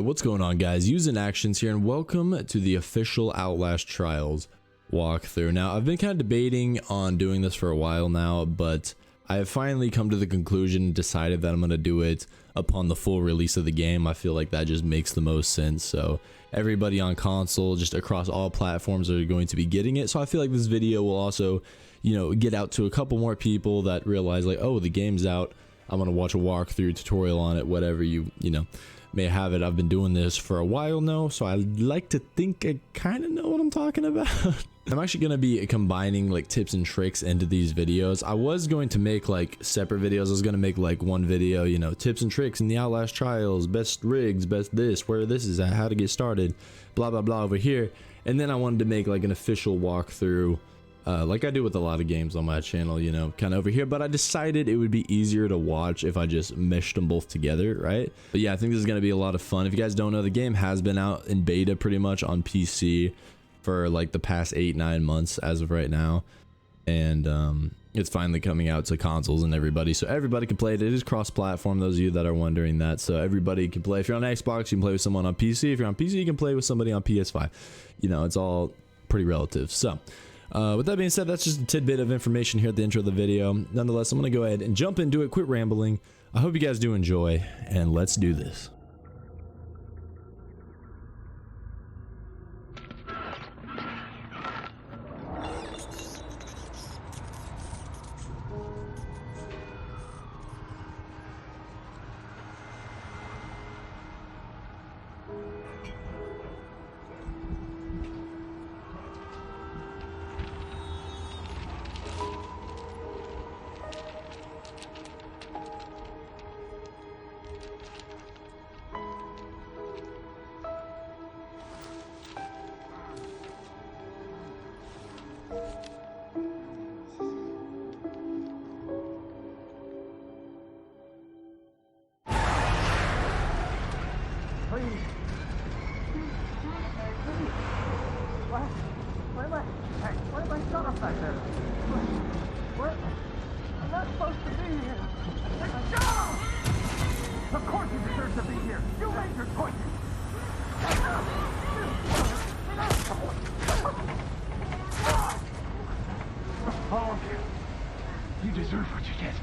Alright, what's going on, guys? Using Actionz here, and welcome to the official Outlast Trials walkthrough. Now, I've been kind of debating on doing this for a while now, but I have finally come to the conclusion and decided that I'm going to do it upon the full release of the game. I feel like that just makes the most sense. So everybody on console, just across all platforms, are going to be getting it. So I feel like this video will also, get out to a couple more people that realize, like, oh, the game's out. I'm going to watch a walkthrough tutorial on it, whatever you may have it. I've been doing this for a while now, so I like to think I kind of know what I'm talking about. I'm actually going to be combining like tips and tricks into these videos. I was going to make like separate videos. I was going to make like one video, tips and tricks in the Outlast Trials, best rigs, best this, where this is at, how to get started, blah blah blah over here. And then I wanted to make like an official walkthrough, like I do with a lot of games on my channel, kind of over here. But I decided it would be easier to watch if I just meshed them both together, right? But yeah, I think this is going to be a lot of fun. If you guys don't know, the game has been out in beta pretty much on PC for like the past 8-9 months as of right now, and it's finally coming out to consoles and everybody, so everybody can play it. It is cross-platform, those of you that are wondering that, so everybody can play. If you're on Xbox, you can play with someone on PC. If you're on PC, you can play with somebody on PS5. It's all pretty relative. So with that being said, that's just a tidbit of information here at the intro of the video. Nonetheless, I'm going to go ahead and jump into it, quit rambling. I hope you guys do enjoy, and let's do this. Why am I shut up back there? What? I'm not supposed to be here. Shut up! Of course you deserve to be here. You made your choices. All of you. You deserve what you get.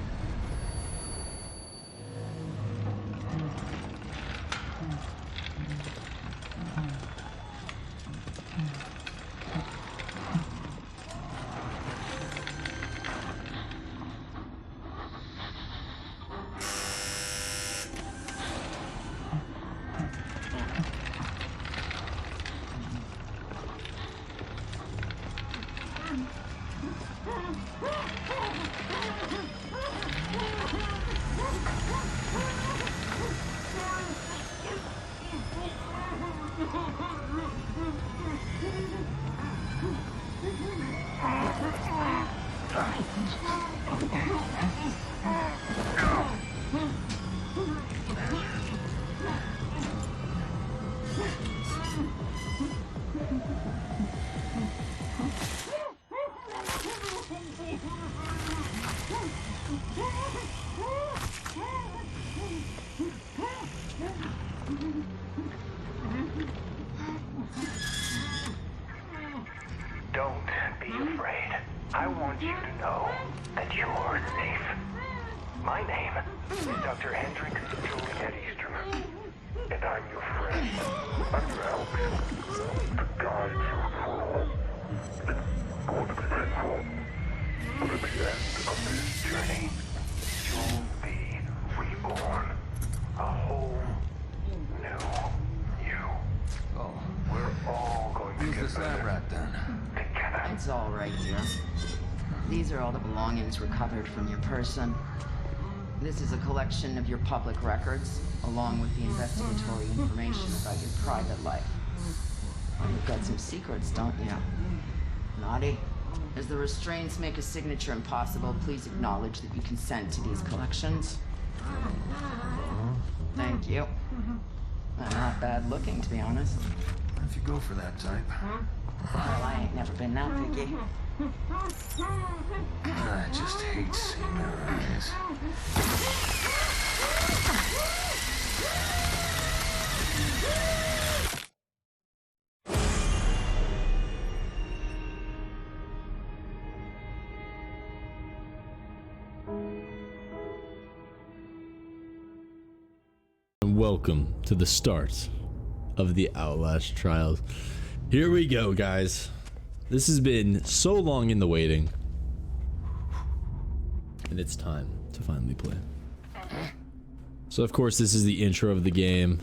Don't be afraid. I want you to know that you're safe. My name is Dr. Hendrik Juliet Easterman, and I'm your friend. I'm your help. The guide you for home. It's going to be painful. But at the end of this journey, you'll be reborn. A whole new you. Oh, We're all going to who's get this lab better rat then? together. It's all right here. These are all the belongings recovered from your person. This is a collection of your public records, along with the investigatory information about your private life. Well, you've got some secrets, don't you? Naughty. As the restraints make a signature impossible, please acknowledge that you consent to these collections. Thank you. Not bad looking, to be honest. If you go for that type. Well, I ain't never been that picky. I just hate seeing their eyes. welcome to the start of the Outlast Trials. Here we go, guys. This has been so long in the waiting, and it's time to finally play. So of course this is the intro of the game.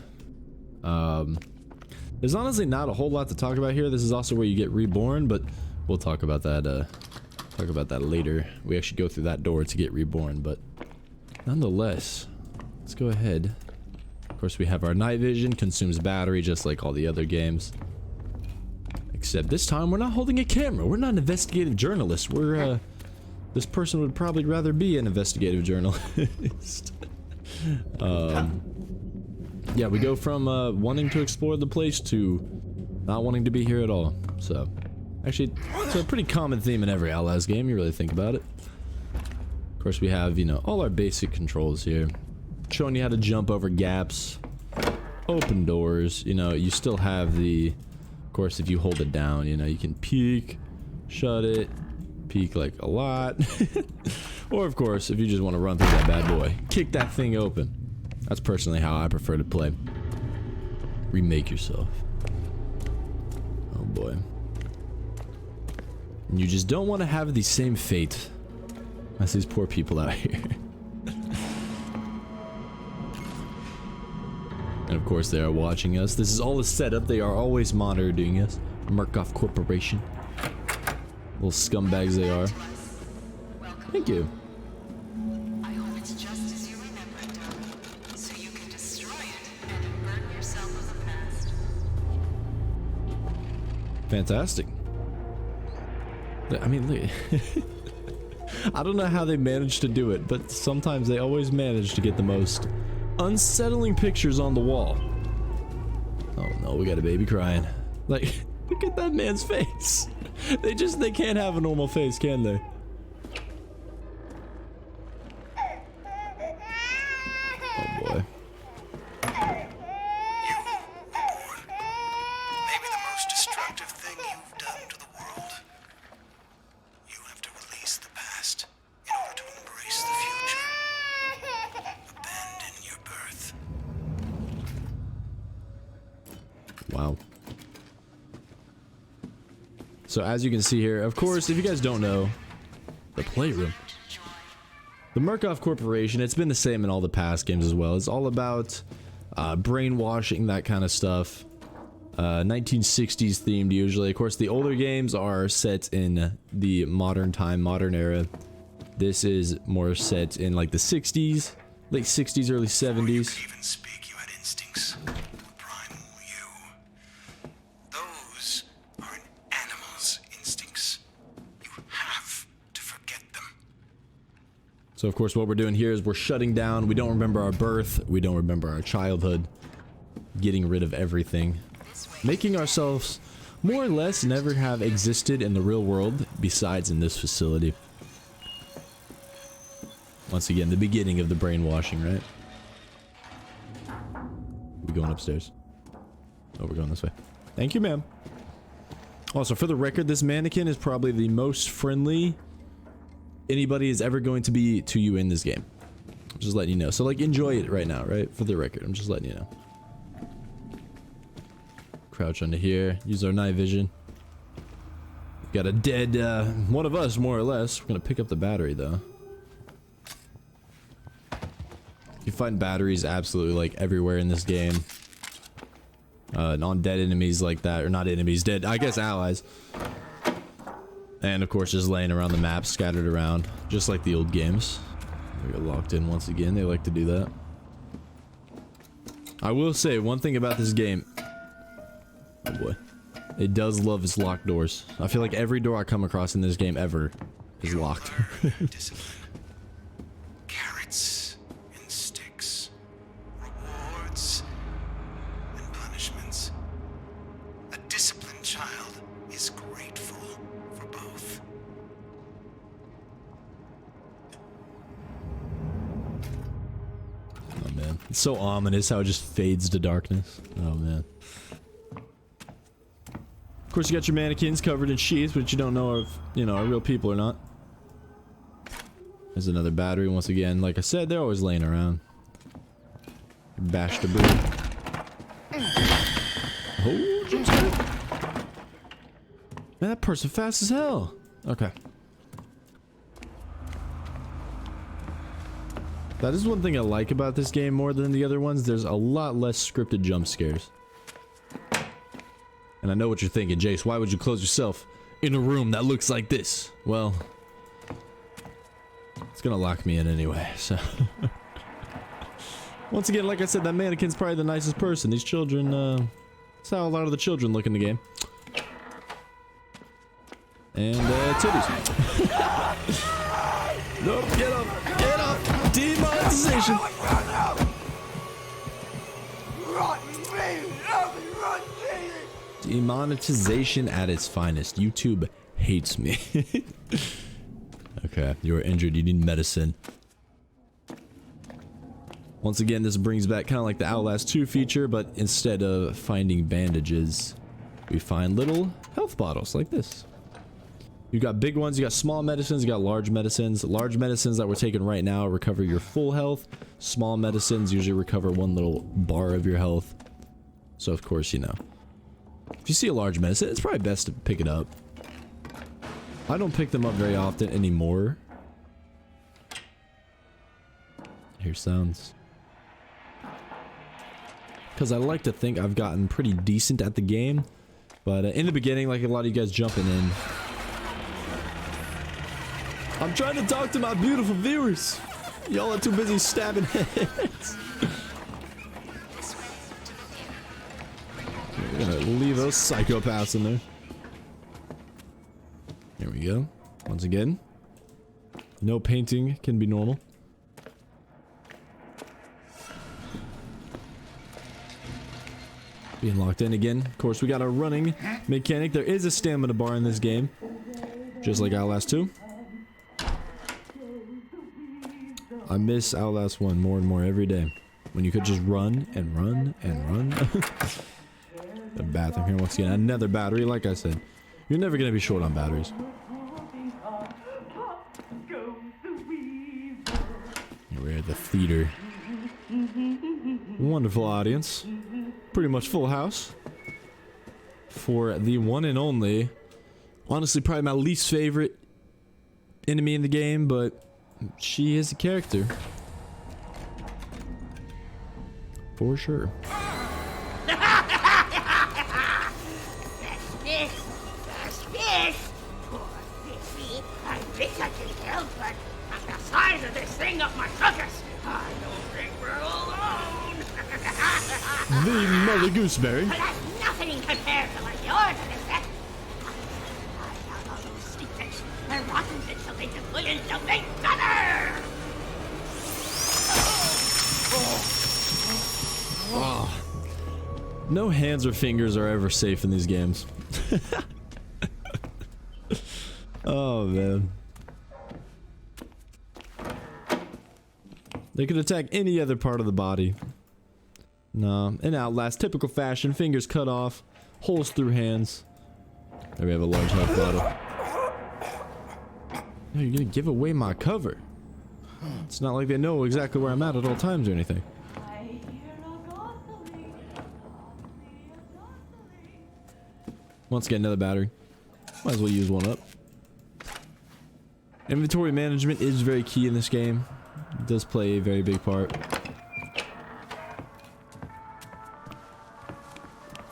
There's honestly not a whole lot to talk about here. This is also where you get reborn, but we'll talk about that later. We actually go through that door to get reborn, but nonetheless, let's go ahead. Of course, we have our night vision, consumes battery just like all the other games. Except this time, we're not holding a camera. We're not an investigative journalist. We're, this person would probably rather be an investigative journalist. Yeah, we go from, wanting to explore the place to not wanting to be here at all. So, actually, it's a pretty common theme in every Outlast game, you really think about it. Of course, we have, you know, all our basic controls here. Showing you how to jump over gaps, open doors, you know, you still have the, of course, if you hold it down, you know, you can peek, shut it, peek like a lot. Or, of course, if you just want to run through that bad boy, kick that thing open. That's personally how I prefer to play. Remake yourself. Oh boy. And you just don't want to have the same fate as these poor people out here. And of course they are watching us. This is all a setup. They are always monitoring us. Murkoff Corporation. Little scumbags they are. Thank you. I hope it's just as you remember it, Doug. So you can destroy it and burn yourself with the past. Fantastic. I mean, look. I don't know how they managed to do it, but sometimes they always manage to get the most unsettling pictures on the wall. Oh no, we got a baby crying. Like, look at that man's face. They can't have a normal face, can they? Oh boy. Maybe the most destructive thing you've done to the world. You have to release the past in order to embrace the future. Abandon your birth. Wow. So as you can see here, of course, if you guys don't know, the playroom. The Murkoff Corporation, it's been the same in all the past games as well. It's all about brainwashing, that kind of stuff. 1960s themed usually. Of course, the older games are set in the modern time, modern era. This is more set in like the 60s, late 60s, early 70s. Even speak, you had instincts. Primal you. Those are an animal's instincts. You have to forget them. So of course what we're doing here is we're shutting down. We don't remember our birth. We don't remember our childhood. Getting rid of everything. Making ourselves more or less never have existed in the real world besides in this facility. Once again, the beginning of the brainwashing, right? We going upstairs? Oh, we're going this way. Thank you, ma'am. Also, for the record, this mannequin is probably the most friendly anybody is ever going to be to you in this game. I'm just letting you know. So, like, enjoy it right now, right? For the record, I'm just letting you know. Crouch under here. Use our night vision. Got a dead, one of us, more or less. We're gonna pick up the battery, though. You find batteries absolutely, like, everywhere in this game. On dead enemies like that. Or not enemies, dead, I guess allies. And, of course, just laying around the map, scattered around. Just like the old games. We got locked in once again. They like to do that. I will say, one thing about this game... Oh boy. It does love its locked doors. I feel like every door I come across in this game ever is locked. Carrots and sticks. Rewards and punishments. A disciplined child is grateful for both. Oh man. It's so ominous how it just fades to darkness. Oh man. Of course, you got your mannequins covered in sheets, but you don't know if, you know, are real people or not. There's another battery once again. Like I said, they're always laying around. Bash the boot. Hold your turn. Man, that person fast as hell. Okay. That is one thing I like about this game more than the other ones. There's a lot less scripted jump scares. And I know what you're thinking, Jace. Why would you close yourself in a room that looks like this? Well, it's gonna lock me in anyway, so. Once again, like I said, that mannequin's probably the nicest person. These children, that's how a lot of the children look in the game. And, titties. Nope, get up, get up! Demonetization! Demonetization at its finest. YouTube hates me. Okay, you are injured, you need medicine. Once again, this brings back kind of like the Outlast 2 feature, but instead of finding bandages, we find little health bottles like this. You got big ones, you got small medicines, you got large medicines. Large medicines that we're taking right now recover your full health. Small medicines usually recover one little bar of your health. So of course, you know, if you see a large medicine, it's probably best to pick it up. I don't pick them up very often anymore. Hear sounds. Because I like to think I've gotten pretty decent at the game. But in the beginning, like a lot of you guys jumping in, I'm trying to talk to my beautiful viewers. Y'all are too busy stabbing heads. We're gonna leave those psychopaths in there. There we go. Once again, no painting can be normal. Being locked in again. Of course, we got a running mechanic. There is a stamina bar in this game, just like Outlast 2. I miss Outlast 1 more and more every day, when you could just run and run and run. The bathroom here once again. Another battery. Like I said, you're never gonna be short on batteries. Here we're at the theater. Wonderful audience. Pretty much full house for the one and only, honestly probably my least favorite enemy in the game, but she is a character for sure. I wish I could help, but the size of this thing up my circus, I don't think we're alone. The Mother Gooseberry. But that's nothing compared to what yours is. I found all those secrets and rotten bits so they can put into big brother. Oh. No hands or fingers are ever safe in these games. Oh man. They could attack any other part of the body. No, in Outlast, typical fashion, fingers cut off, holes through hands. There we have a large health bottle. No, you're gonna give away my cover. It's not like they know exactly where I'm at all times or anything. Once again, another battery. Might as well use one up. Inventory management is very key in this game. It does play a very big part.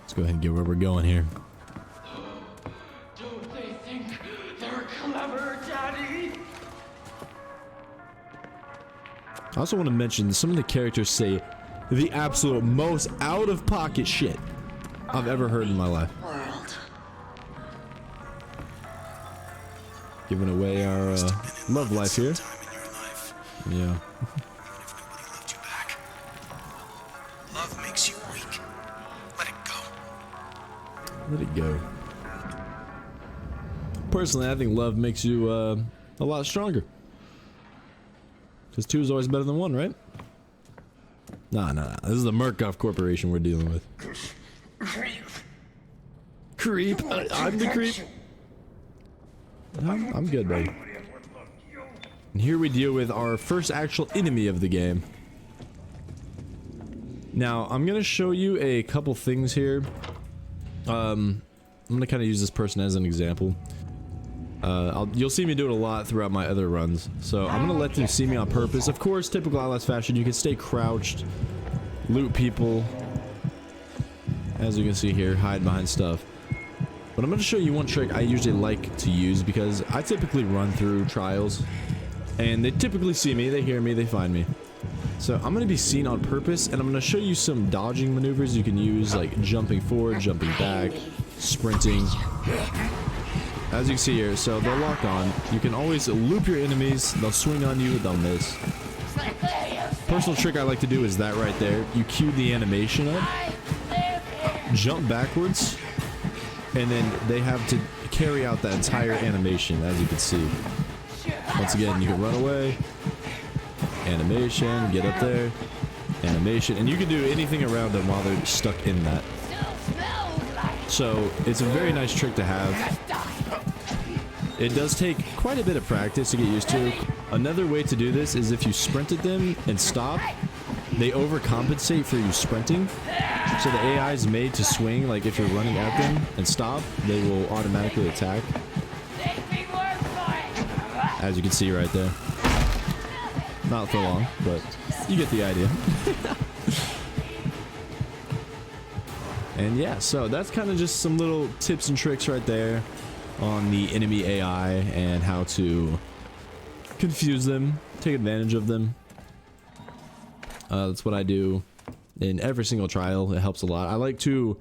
Let's go ahead and get where we're going here. Don't they think they're clever, Daddy? I also want to mention some of the characters say the absolute most out-of-pocket shit I've ever heard in my life. Giving away our love life here. Yeah. Love makes you weak. Let it go. Let it go. Personally, I think love makes you a lot stronger. Because 2 is always better than 1, right? Nah. This is the Murkoff Corporation we're dealing with. Creep. I'm the creep. I'm good, buddy. And here we deal with our first actual enemy of the game. Now, I'm going to show you a couple things here. I'm going to kind of use this person as an example. You'll see me do it a lot throughout my other runs. So I'm going to let them see me on purpose. Of course, typical Outlast fashion, you can stay crouched, loot people. As you can see here, hide behind stuff. But I'm going to show you one trick I usually like to use because I typically run through trials. And they typically see me, they hear me, they find me. So I'm going to be seen on purpose, and I'm going to show you some dodging maneuvers you can use, like jumping forward, jumping back, sprinting. As you can see here, so they'll lock on. You can always loop your enemies, they'll swing on you, they'll miss. Personal trick I like to do is that right there. You cue the animation up, jump backwards, and then they have to carry out that entire animation, as you can see. Once again, you can run away, animation, get up there, animation, and you can do anything around them while they're stuck in that. So it's a very nice trick to have. It does take quite a bit of practice to get used to. Another way to do this is if you sprint at them and stop, they overcompensate for you sprinting. So the AI is made to swing, like if you're running at them and stop, they will automatically attack. As you can see right there. Not for long, but you get the idea. And yeah, so that's kind of just some little tips and tricks right there on the enemy AI and how to confuse them, take advantage of them. That's what I do in every single trial. It helps a lot. I like to,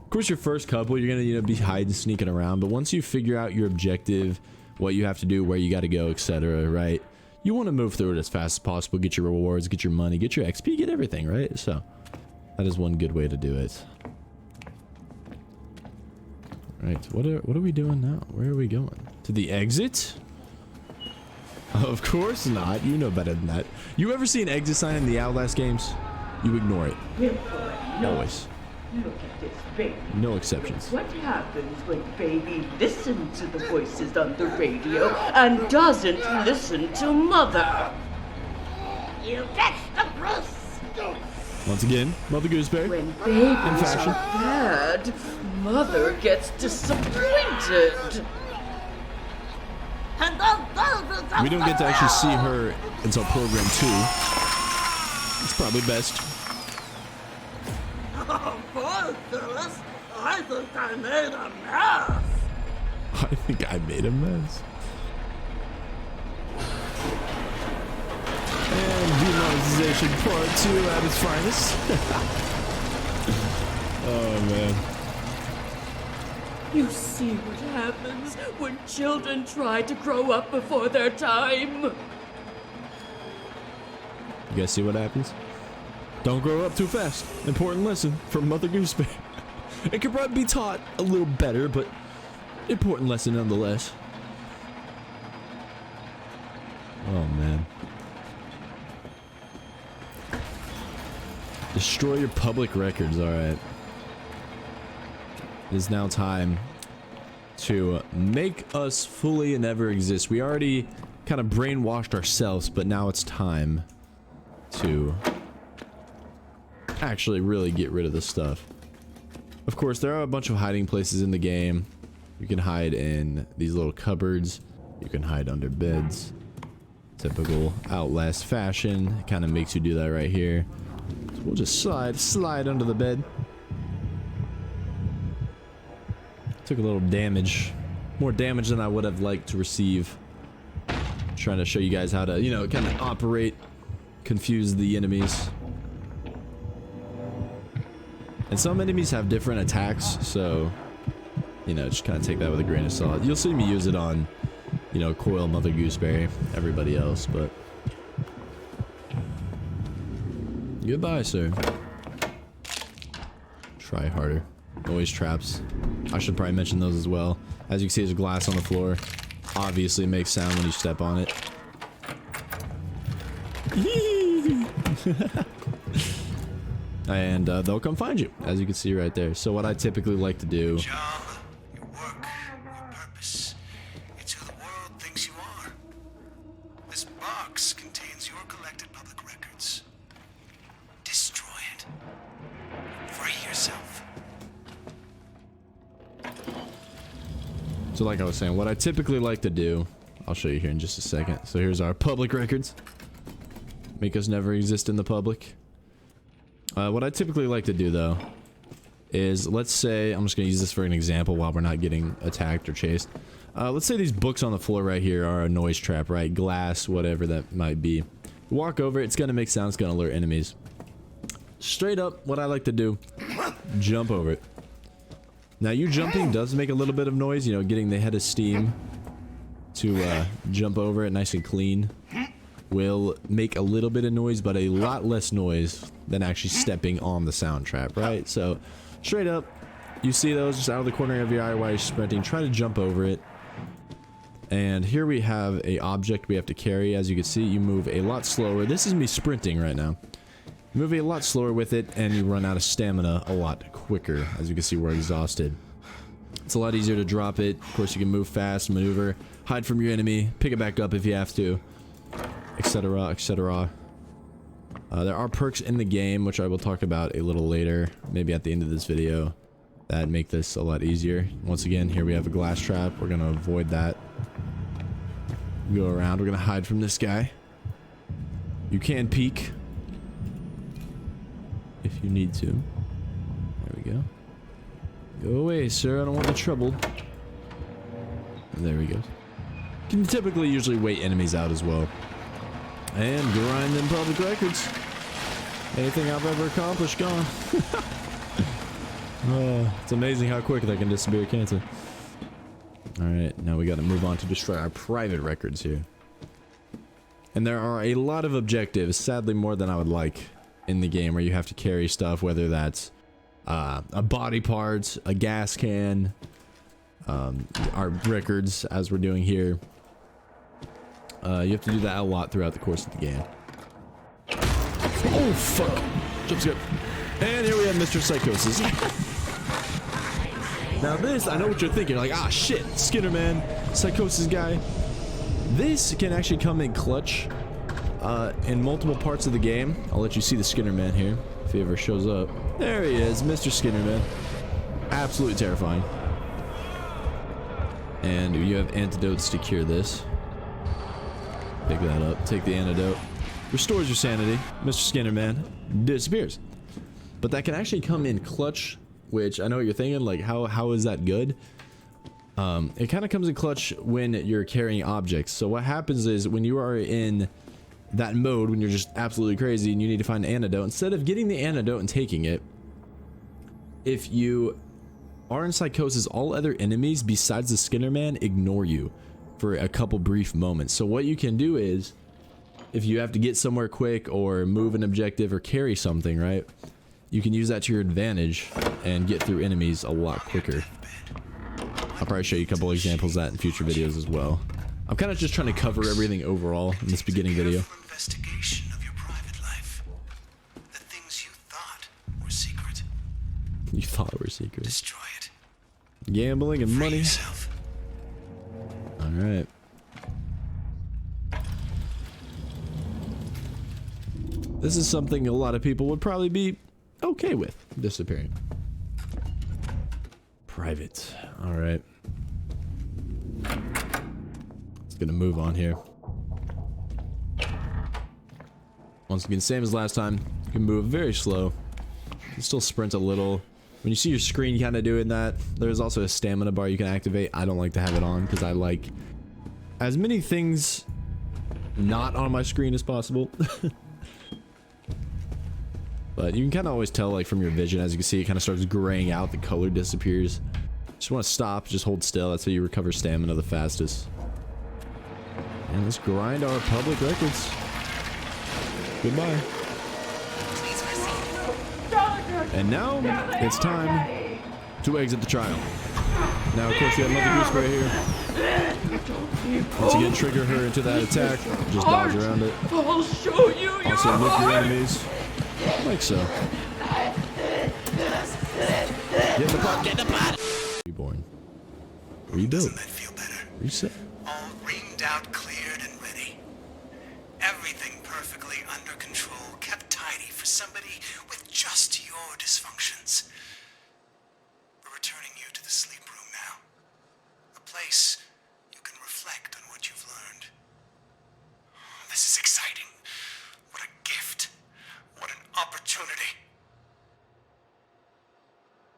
of course, your first couple, you're gonna be hiding, sneaking around, but once you figure out your objective, what you have to do, where you got to go, etc., right? You want to move through it as fast as possible, get your rewards, get your money, get your XP, get everything, right? So that is one good way to do it. Right, what are we doing now? Where are we going? To the exit? Of course not. You know better than that. You ever see an exit sign in the Outlast games? You ignore it. Always. Look at this baby. No exceptions. What happens when baby listens to the voices on the radio and doesn't listen to mother? You get the Bruce! Once again, Mother Gooseberry. When babies fashion. are bad, mother gets disappointed. We don't get to actually see her until program 2. It's probably best. Oh, boy, Phyllis, I think I made a mess. I think I made a mess. And demonetization part 2 at its finest. Oh man. You see what happens when children try to grow up before their time? You guys see what happens? Don't grow up too fast. Important lesson from Mother Gooseberry. It could probably be taught a little better, but important lesson nonetheless. Oh man. Destroy your public records, alright. It is now time to make us fully and ever exist. We already kind of brainwashed ourselves, but now it's time to actually really get rid of this stuff. Of course, there are a bunch of hiding places in the game. You can hide in these little cupboards. You can hide under beds. Typical Outlast fashion. Kind of makes you do that right here. So we'll just slide under the bed. Took a little damage. More damage than I would have liked to receive. Trying to show you guys how to, you know, kind of operate, confuse the enemies. And some enemies have different attacks, so, you know, just kind of take that with a grain of salt. You'll see me use it on, you know, Coil, Mother Gooseberry, everybody else, but... Goodbye, sir. Try harder. Noise traps. I should probably mention those as well. As you can see, there's glass on the floor. Obviously makes sound when you step on it. And they'll come find you, as you can see right there. So what I typically like to do... Job, your work, your purpose. It's who the world thinks you are. This box contains your collected public records. Destroy it. So like I was saying, what I typically like to do, I'll show you here in just a second. So here's our public records. Make us never exist in the public. What I typically like to do though is, let's say, I'm just gonna use this for an example while we're not getting attacked or chased. Let's say these books on the floor right here are a noise trap, right? Glass, whatever that might be. Walk over, it's gonna make sound, it's gonna alert enemies. Straight up, what I like to do, jump over it. Now, you jumping does make a little bit of noise, you know, getting the head of steam to jump over it nice and clean will make a little bit of noise, but a lot less noise than actually stepping on the sound trap, right? So, straight up, you see those just out of the corner of your eye while you're sprinting, try to jump over it. And here we have a object we have to carry. As you can see, you move a lot slower. This is me sprinting right now. You move a lot slower with it, and you run out of stamina a lot quicker. As you can see, we're exhausted. It's a lot easier to drop it. Of course, you can move fast, maneuver, hide from your enemy, pick it back up if you have to, etc., etc. There are perks in the game, which I will talk about a little later, maybe at the end of this video, that make this a lot easier. Once again, here we have a glass trap. We're going to avoid that. Go around. We're going to hide from this guy. You can peek if you need to. There we go. Go away, sir. I don't want the trouble. And there we go. Can typically usually wait enemies out as well. And grind them public records. Anything I've ever accomplished, gone. It's amazing how quick they can disappear, can't it? Alright, now we gotta move on to destroy our private records here. And there are a lot of objectives, sadly more than I would like, in the game where you have to carry stuff, whether that's a body part, a gas can, our records, as we're doing here. You have to do that a lot throughout the course of the game. Oh, fuck. Jump scare. And here we have Mr. Psychosis. Now this, I know what you're thinking. Like, ah, shit, Skinner Man, Psychosis guy. This can actually come in clutch in multiple parts of the game. I'll let you see the Skinner Man here, if he ever shows up. There he is, Mr. Skinner Man. Absolutely terrifying. And you have antidotes to cure this. Pick that up, take the antidote. Restores your sanity. Mr. Skinner Man disappears. But that can actually come in clutch, which I know what you're thinking, like how is that good? It kind of comes in clutch when you're carrying objects. So what happens is when you are in that mode, when you're just absolutely crazy and you need to find an antidote, instead of getting the antidote and taking it, if you are in psychosis, all other enemies besides the Skinner Man ignore you for a couple brief moments. So what you can do is, if you have to get somewhere quick or move an objective or carry something, right, you can use that to your advantage and get through enemies a lot quicker. I'll probably show you a couple examples of that in future videos as well. I'm kind of just trying to cover everything overall in this beginning video. Investigation of your private life. The things you thought were secret. You thought were secret. Destroy it. Gambling and money. Alright. This is something a lot of people would probably be okay with disappearing. Private. Alright. It's gonna move on here. Once again, same as last time. You can move very slow. You can still sprint a little. When you see your screen kind of doing that, there's also a stamina bar you can activate. I don't like to have it on because I like as many things not on my screen as possible. But you can kind of always tell, like, from your vision, as you can see, it kind of starts graying out, the color disappears. Just want to stop, just hold still. That's how you recover stamina the fastest. And let's grind our public records. Goodbye. And now it's time to exit the trial. Now, of course, we have Mother Gooseberry here. Once again, trigger her into that attack. Just dodge around it. I'll show you your Also, look your enemies. Like so. Get in the pot. Get in the pot. Reborn. Rebuild. Doesn't that feel better? Reset. All reamed out, cleared, and ready. Everything perfectly under control, kept tidy for somebody with just your dysfunctions. We're returning you to the sleep room now. A place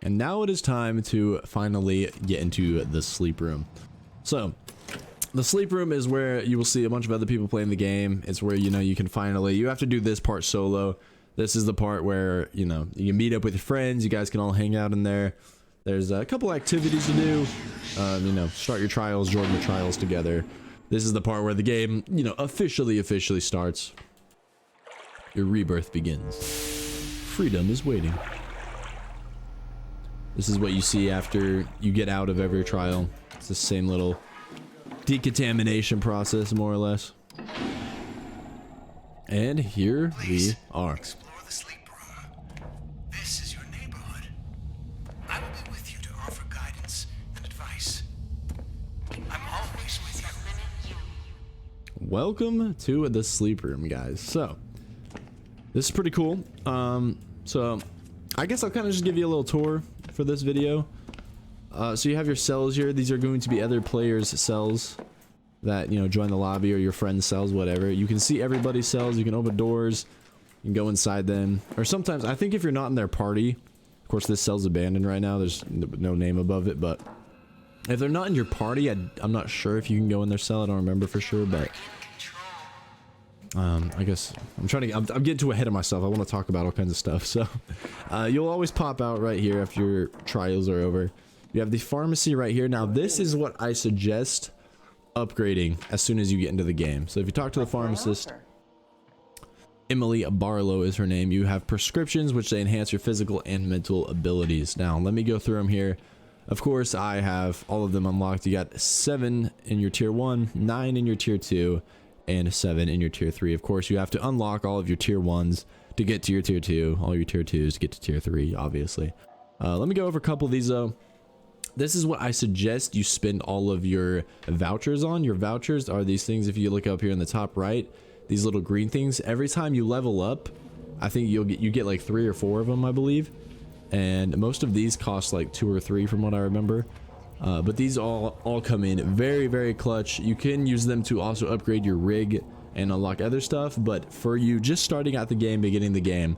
And now it is time to finally get into the sleep room. So the sleep room is where you will see a bunch of other people playing the game. It's where, you know, you can finally, you have to do this part solo. This is the part where, you know, you can meet up with your friends. You guys can all hang out in there. There's a couple activities to do. You know, start your trials, join your trials together. This is the part where the game, you know, officially starts. Your rebirth begins. Freedom is waiting. This is what you see after you get out of every trial. It's the same little decontamination process, more or less. And here we are. Explore the sleep room. This is your neighborhood. I will be with you to offer guidance and advice. I'm always with you. Welcome to the sleep room, guys. So this is pretty cool. So I guess I'll kind of just give you a little tour for this video. So you have your cells here. These are going to be other players' cells that, you know, join the lobby, or your friends' cells, whatever. You can see everybody's cells. You can open doors. You can go inside them. Or sometimes, I think if you're not in their party, of course this cell's abandoned right now. There's no name above it, but if they're not in your party, I'm not sure if you can go in their cell. I don't remember for sure, but I guess I'm getting too ahead of myself. I want to talk about all kinds of stuff. So you'll always pop out right here after your trials are over. You have the pharmacy right here. Now this is what I suggest upgrading as soon as you get into the game. So if you talk to the pharmacist, Emily Barlow is her name, you have prescriptions which they enhance your physical and mental abilities. Now let me go through them here. Of course, I have all of them unlocked. You got 7 in your tier 1, 9 in your tier 2, and 7 in your tier 3. Of course, you have to unlock all of your tier 1s to get to your tier 2, all your tier 2s to get to tier 3, obviously. Let me go over a couple of these though. This is what I suggest you spend all of your vouchers on. Your vouchers are these things, if you look up here in the top right, these little green things. Every time you level up, I think you get like 3 or 4 of them, I believe. And most of these cost like 2 or 3 from what I remember. But these all come in very, very clutch. You can use them to also upgrade your rig and unlock other stuff. But for you just starting out the game, beginning the game,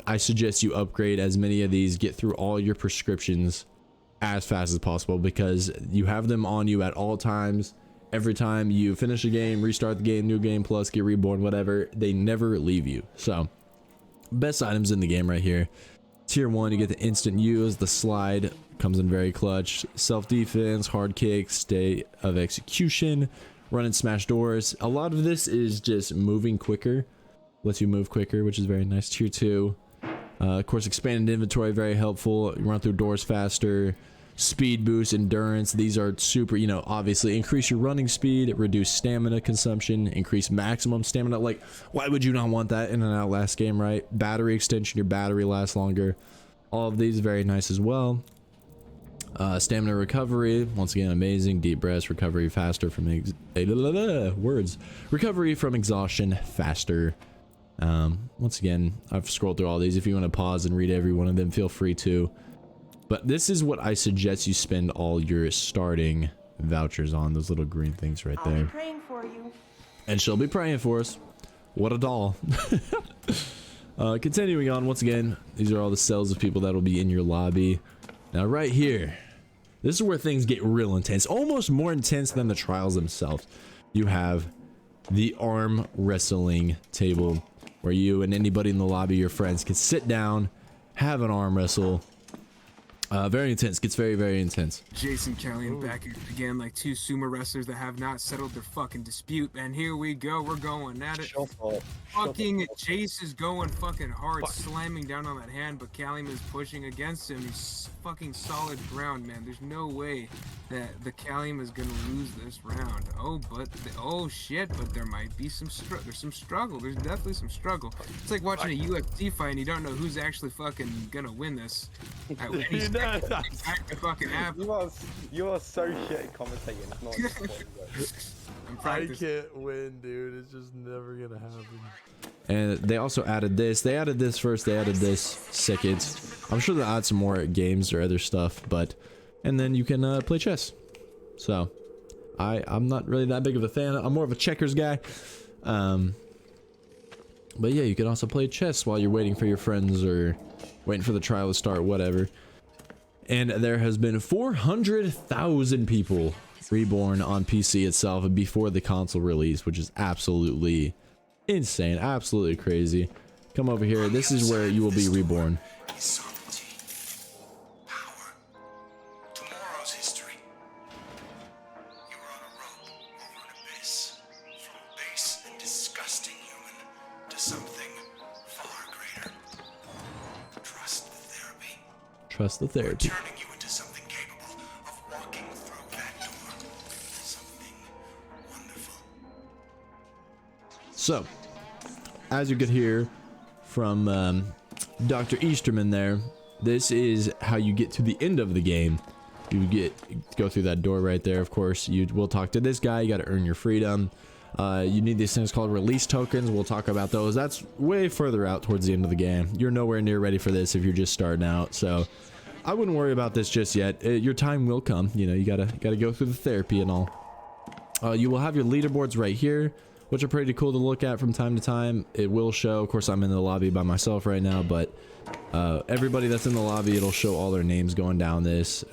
I suggest you upgrade as many of these, get through all your prescriptions as fast as possible, because you have them on you at all times. Every time you finish a game, restart the game, new game plus, get reborn, whatever, they never leave you. So best items in the game right here. Tier 1, you get the instant use, the slide comes in very clutch, self-defense, hard kick, state of execution, run and smash doors. A lot of this is just moving quicker, lets you move quicker, which is very nice. Tier 2, of course, expanded inventory, very helpful. You run through doors faster. Speed boost, endurance, these are super, you know, obviously increase your running speed, reduce stamina consumption, increase maximum stamina. Like, why would you not want that in an Outlast game, right? Battery extension, your battery lasts longer. All of these very nice as well. Stamina recovery, once again amazing. Deep breaths, recovery faster from recovery from exhaustion faster. Once again, I've scrolled through all these. If you want to pause and read every one of them, feel free to. But this is what I suggest you spend all your starting vouchers on, those little green things right there. I'll be praying for you. And she'll be praying for us. What a doll. Continuing on, once again, these are all the cells of people that will be in your lobby. Now right here, this is where things get real intense, almost more intense than the trials themselves. You have the arm wrestling table where you and anybody in the lobby, your friends, can sit down, have an arm wrestle. Very intense. Gets very, very intense. Jason Kelly and back again, like 2 sumo wrestlers that have not settled their fucking dispute. And here we go. We're going at it. Fucking Jace is going fucking hard, slamming down on that hand, but Callum is pushing against him. He's fucking solid ground, man. There's no way that the Callum is gonna lose this round. Oh shit, but there might be some struggle. There's definitely some struggle. It's like watching a UFC fight and you don't know who's actually fucking gonna win this. At any second, to fucking happen. You are so shit at commentating. It's not just I can't win, dude. It's just never gonna happen. And they also added this. They added this first. They added this second. I'm sure they'll add some more games or other stuff, but and then you can play chess. So I'm not really that big of a fan. I'm more of a checkers guy. But yeah, you can also play chess while you're waiting for your friends or waiting for the trial to start, whatever. And there has been 400,000 people reborn on PC itself before the console release, which is absolutely insane, absolutely crazy. Come over here. This is where you will be reborn. Tomorrow's history. You were on a road over an abyss, from base and disgusting human to something far greater. Trust the therapy. Trust the therapy. Turning you into something capable of walking through that door. Something wonderful. So, as you could hear from Dr. Easterman there, this is how you get to the end of the game. You go through that door right there. Of course, you will talk to this guy. You got to earn your freedom. You need these things called release tokens. We'll talk about those. That's way further out towards the end of the game. You're nowhere near ready for this if you're just starting out. So I wouldn't worry about this just yet. Your time will come. You know, you gotta go through the therapy and all. You will have your leaderboards right here, which are pretty cool to look at from time to time. It will show, of course, I'm in the lobby by myself right now, but everybody that's in the lobby, it'll show all their names going down this.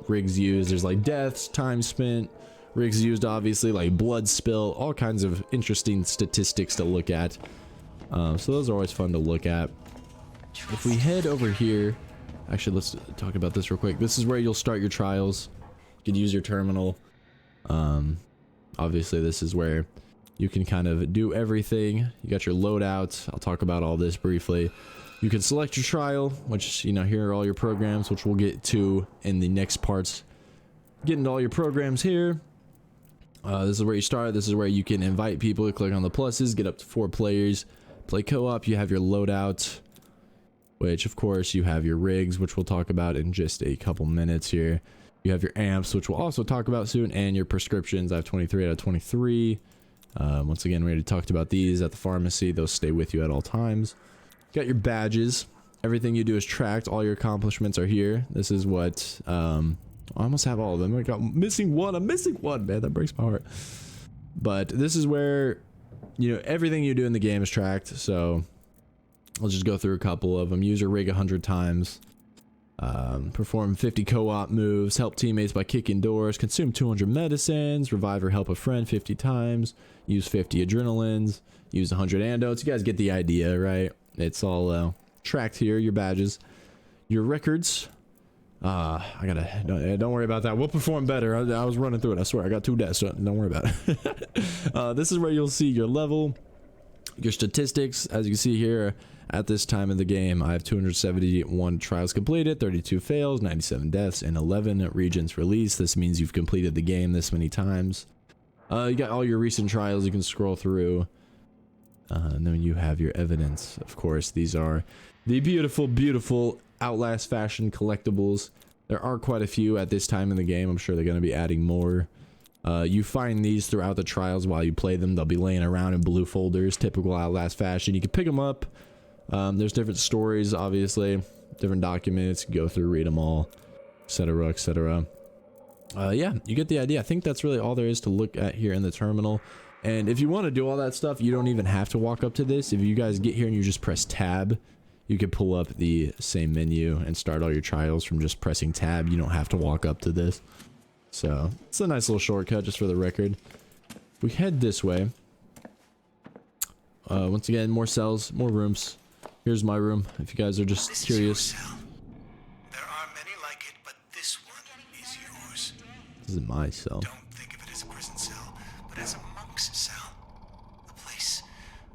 Rigs used, there's like deaths, time spent, rigs used, obviously, like blood spill, all kinds of interesting statistics to look at. So those are always fun to look at. If we head over here, actually, let's talk about this real quick. This is where you'll start your trials. You can use your terminal. Obviously, this is where you can kind of do everything. You got your loadout. I'll talk about all this briefly. You can select your trial, which, you know, here are all your programs, which we'll get to in the next parts. Getting all your programs here. This is where you start. This is where you can invite people. You click on the pluses, get up to 4 players. Play co-op. You have your loadout, which, of course, you have your rigs, which we'll talk about in just a couple minutes here. You have your amps, which we'll also talk about soon, and your prescriptions. I have 23 out of 23. Once again, we already talked about these at the pharmacy. Those stay with you at all times. You got your badges. Everything you do is tracked. All your accomplishments are here. This is what I almost have all of them. I got missing one. I'm missing one, man. That breaks my heart. But this is where, you know, everything you do in the game is tracked. So I'll just go through a couple of them. Use your rig 100 times. Perform 50 co-op moves, help teammates by kicking doors, consume 200 medicines, revive or help a friend 50 times, use 50 adrenalines, use 100 antidotes. You guys get the idea, right? It's all tracked here. Your badges, your records. Don't worry about that. We'll perform better. I was running through it. I swear, I got 2 deaths. So don't worry about it. This is where you'll see your level, your statistics. As you can see here, at this time of the game, I have 271 trials completed, 32 fails, 97 deaths, and 11 regions released. This means you've completed the game this many times. You got all your recent trials you can scroll through. And then you have your evidence. Of course, these are the beautiful, beautiful Outlast fashion collectibles. There are quite a few at this time in the game. I'm sure they're going to be adding more. You find these throughout the trials while you play them. They'll be laying around in blue folders, typical Outlast fashion. You can pick them up. There's different stories, obviously, different documents. Go through, read them all, etc., etc. Yeah, you get the idea. I think that's really all there is to look at here in the terminal. And if you want to do all that stuff, you don't even have to walk up to this. If you guys get here and you just press tab, you can pull up the same menu and start all your trials from just pressing tab. You don't have to walk up to this. So it's a nice little shortcut, just for the record. We head this way. Once again, more cells, more rooms. Here's my room, if you guys are just curious. There are many like it, but this one is yours. This is my cell. Don't think of it as a prison cell, but as a monk's cell. A place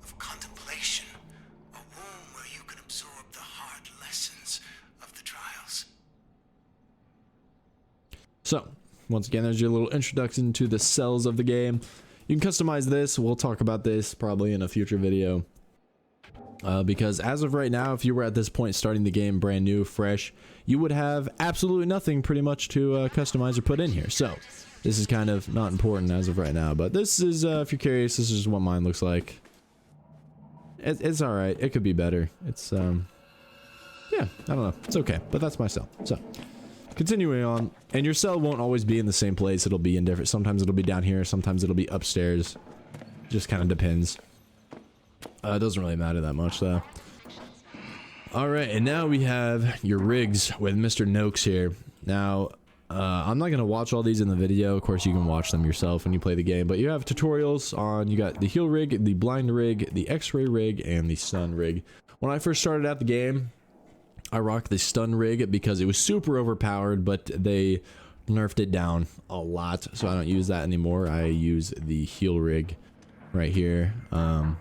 of contemplation. A womb where you can absorb the hard lessons of the trials. So, once again, there's your little introduction to the cells of the game. You can customize this. We'll talk about this probably in a future video. Because as of right now, if you were at this point starting the game brand new, fresh, you would have absolutely nothing pretty much to customize or put in here. So this is kind of not important as of right now, but this is, if you're curious, this is what mine looks like. It's all right. It could be better. It's, yeah, I don't know. It's okay, but that's my cell. So continuing on, and your cell won't always be in the same place. It'll be in different, sometimes it'll be down here, sometimes it'll be upstairs. Just kind of depends. It doesn't really matter that much though. All right, and now we have your rigs with Mr. Noakes here. Now, I'm not gonna watch all these in the video. Of course, you can watch them yourself when you play the game. But you have tutorials on. You got the heal rig, the blind rig, the X-ray rig, and the stun rig. When I first started out the game, I rocked the stun rig because it was super overpowered, but they nerfed it down a lot, so I don't use that anymore. I use the heal rig right here, and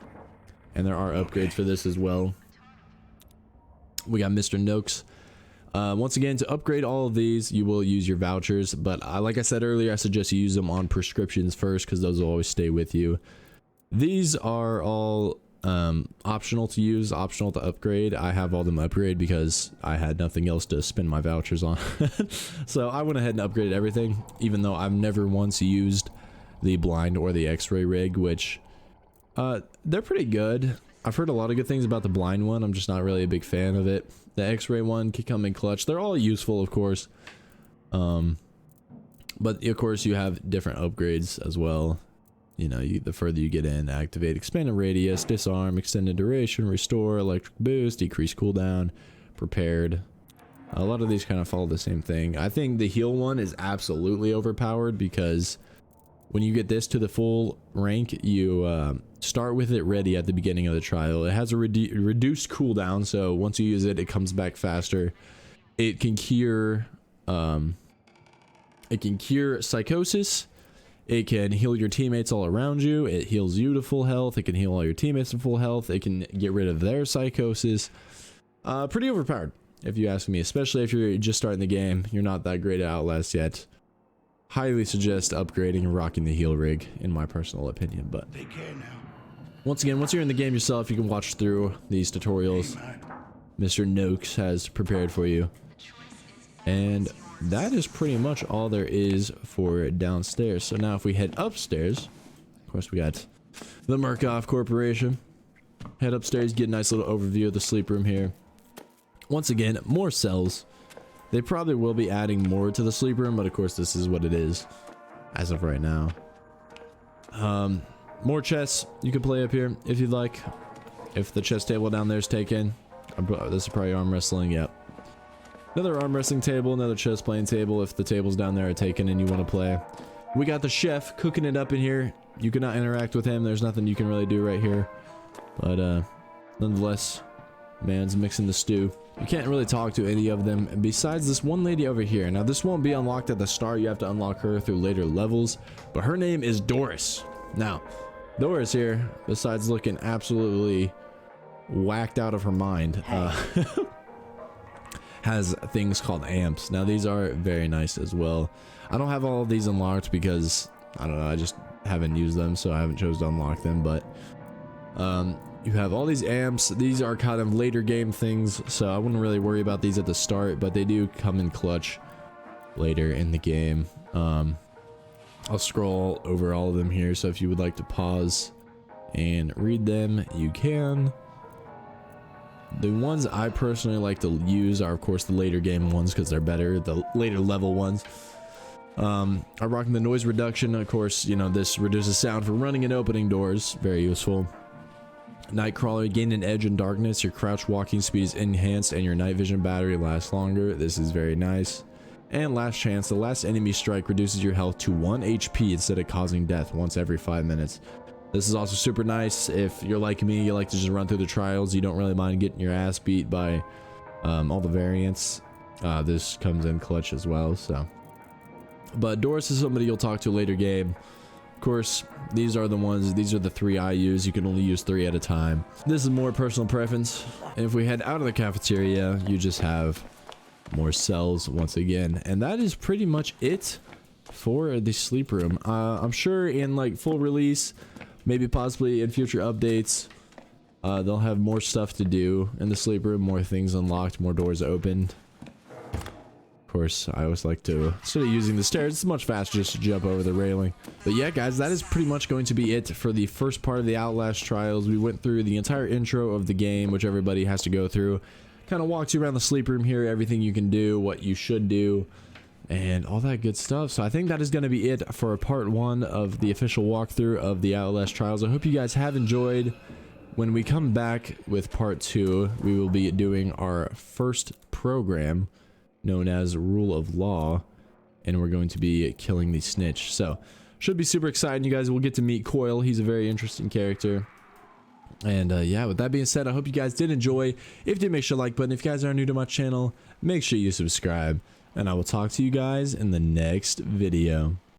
there are upgrades for this as well. We got Mr. Noakes. Once again, to upgrade all of these, you will use your vouchers, but like I said earlier, I suggest you use them on prescriptions first because those will always stay with you. These are all optional to use, optional to upgrade. I have all them upgrade because I had nothing else to spend my vouchers on. So I went ahead and upgraded everything, even though I've never once used the blind or the X-ray rig, which they're pretty good. I've heard a lot of good things about the blind one. I'm just not really a big fan of it. The X-ray one can come in clutch. They're all useful, of course, but of course you have different upgrades as well. You know, the further you get in, activate expanded radius, disarm, extended duration, restore, electric boost, decrease cooldown, prepared. A lot of these kind of follow the same thing. I think the heal one is absolutely overpowered because when you get this to the full rank, you start with it ready at the beginning of the trial. It has a reduced cooldown, so once you use it, it comes back faster. It can cure psychosis. It can heal your teammates all around you. It heals you to full health. It can heal all your teammates to full health. It can get rid of their psychosis. Pretty overpowered, if you ask me, especially if you're just starting the game. You're not that great at Outlast yet. Highly suggest upgrading and rocking the heal rig, in my personal opinion. But once again, once you're in the game yourself, you can watch through these tutorials Mr. Noakes has prepared for you. And that is pretty much all there is for downstairs. So now if we head upstairs, of course we got the Murkoff Corporation. Head upstairs, get a nice little overview of the sleep room here. Once again, more cells. They probably will be adding more to the sleep room, but of course this is what it is as of right now. More chess you can play up here if you'd like. If the chess table down there is taken, this is probably arm wrestling. Yep. Another arm wrestling table, another chess playing table if the tables down there are taken and you want to play. We got the chef cooking it up in here. You cannot interact with him. There's nothing you can really do right here. But nonetheless, man's mixing the stew. You can't really talk to any of them besides this one lady over here. Now this won't be unlocked at the start. You have to unlock her through later levels. But her name is Doris. Now, Doris here, besides looking absolutely whacked out of her mind, has things called amps. Now these are very nice as well. I don't have all of these unlocked because I don't know, I just haven't used them, so I haven't chose to unlock them. But you have all these amps. These are kind of later game things, so I wouldn't really worry about these at the start, but they do come in clutch later in the game. I'll scroll over all of them here, so if you would like to pause and read them, you can. The ones I personally like to use are, of course, the later game ones because they're better. The later level ones. I'm rocking the noise reduction. Of course, you know, this reduces sound for running and opening doors. Very useful. Nightcrawler, gain an edge in darkness. Your crouch walking speed is enhanced and your night vision battery lasts longer. This is very nice. And last chance, the last enemy strike reduces your health to 1 HP instead of causing death once every 5 minutes. This is also super nice if you're like me, you like to just run through the trials, you don't really mind getting your ass beat by all the variants. This comes in clutch as well, so. But Doris is somebody you'll talk to later game. Of course, these are the ones, these are the 3 I use. You can only use 3 at a time. This is more personal preference. And if we head out of the cafeteria, you just have more cells once again. And that is pretty much it for the sleep room. I'm sure in like full release, maybe possibly in future updates, they'll have more stuff to do in the sleep room, more things unlocked, more doors opened. Of course, I always like to, instead of using the stairs, it's much faster just to jump over the railing. But yeah, guys, that is pretty much going to be it for the first part of the Outlast Trials. We went through the entire intro of the game, which everybody has to go through. Kind of walked you around the sleep room here, everything you can do, what you should do, and all that good stuff. So I think that is going to be it for part 1 of the official walkthrough of the Outlast Trials. I hope you guys have enjoyed. when we come back with part 2, we will be doing our first program known as Rule of Law, and we're going to be killing the Snitch. So should be super exciting. You guys will get to meet Coil. He's a very interesting character. And yeah, with that being said, I hope you guys did enjoy. If you did, make sure to like button. If you guys are new to my channel, make sure you subscribe, and I will talk to you guys in the next video.